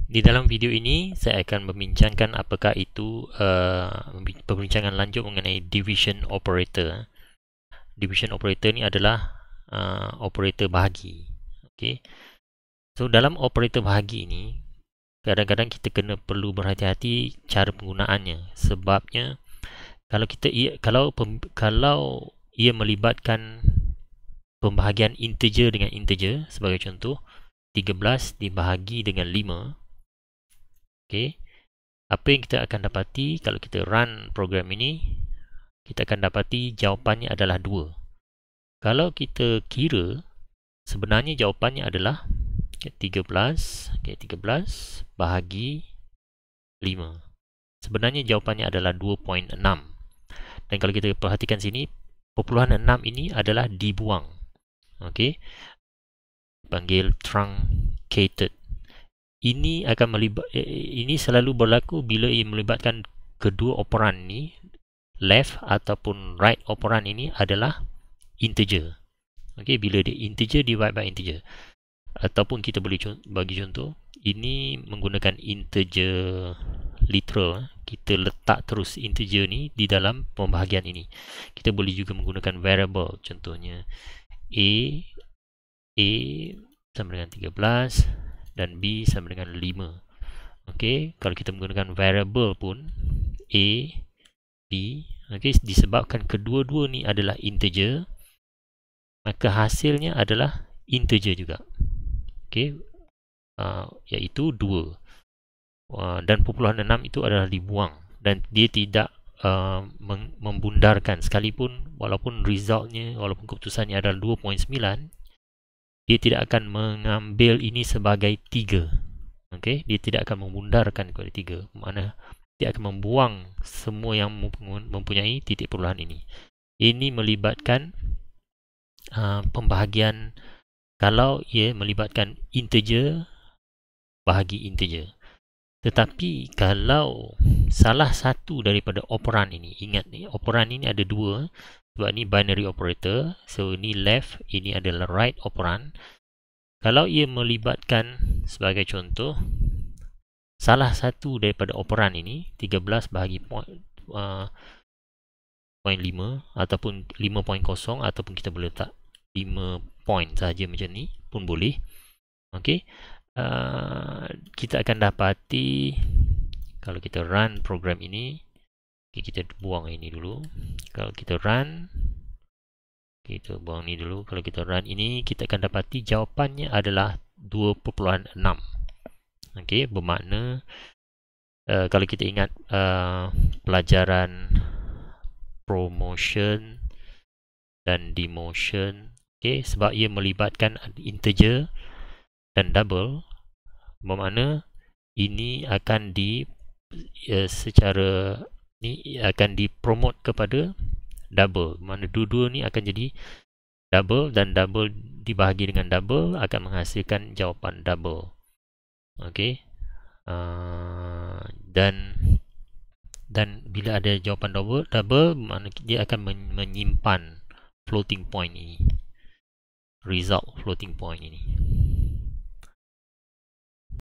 Di dalam video ini saya akan membincangkan apakah itu perbincangan lanjut mengenai division operator. Division operator ni adalah operator bahagi. Okey. So dalam operator bahagi ini kadang-kadang kita kena perlu berhati-hati cara penggunaannya. Sebabnya kalau ia melibatkan pembahagian integer dengan integer, sebagai contoh 13 dibahagi dengan 5. Okey. Apa yang kita akan dapati kalau kita run program ini, kita akan dapati jawapannya adalah 2. Kalau kita kira, sebenarnya jawapannya adalah 13 bahagi 5. Sebenarnya jawapannya adalah 2.6. Dan kalau kita perhatikan sini, perpuluhan 6 ini adalah dibuang. Okey. Panggil truncated. Ini selalu berlaku bila ia melibatkan kedua operan ni, left ataupun right operan ini adalah integer. Okey, bila dia integer divide by integer. Ataupun kita boleh bagi contoh, ini menggunakan integer literal. Kita letak terus integer ni di dalam pembahagian ini. Kita boleh juga menggunakan variable, contohnya A sama dengan 13 dan B sama dengan 5. Okey, kalau kita menggunakan variable pun A, B, okey, disebabkan kedua-dua ni adalah integer, maka hasilnya adalah integer juga. Okey, iaitu 2. Dan perpuluhan 6 itu adalah dibuang dan dia tidak membundarkan sekalipun walaupun keputusannya adalah 2.9, dia tidak akan mengambil ini sebagai 3. Okey, dia tidak akan membundarkan kepada 3. Maknanya dia akan membuang semua yang mempunyai titik perpuluhan ini. Ini melibatkan pembahagian kalau ia melibatkan integer bahagi integer. Tetapi kalau salah satu daripada operan ini, ingat ni, operan ini ada 2, sebab ni binary operator. So ini left, ini adalah right operan. Kalau ia melibatkan, sebagai contoh, salah satu daripada operan ini, 13 bahagi 0.5 ataupun 5.0, ataupun kita boleh letak 5 point saja macam ni pun boleh. Okey. Kita akan dapati kalau kita run program ini, kita buang ini dulu. Kalau kita run, kita buang ini dulu. Kalau kita run ini, kita akan dapati jawapannya adalah 2.6. Okey, bermakna kalau kita ingat pelajaran promotion dan demotion, okey, sebab ia melibatkan integer dan double, bermakna ini akan secara ni akan dipromote kepada double. Mana dua-dua ni akan jadi double dan double dibahagi dengan double akan menghasilkan jawapan double. Okey. Dan bila ada jawapan double, makna dia akan menyimpan floating point ini. Result floating point ini.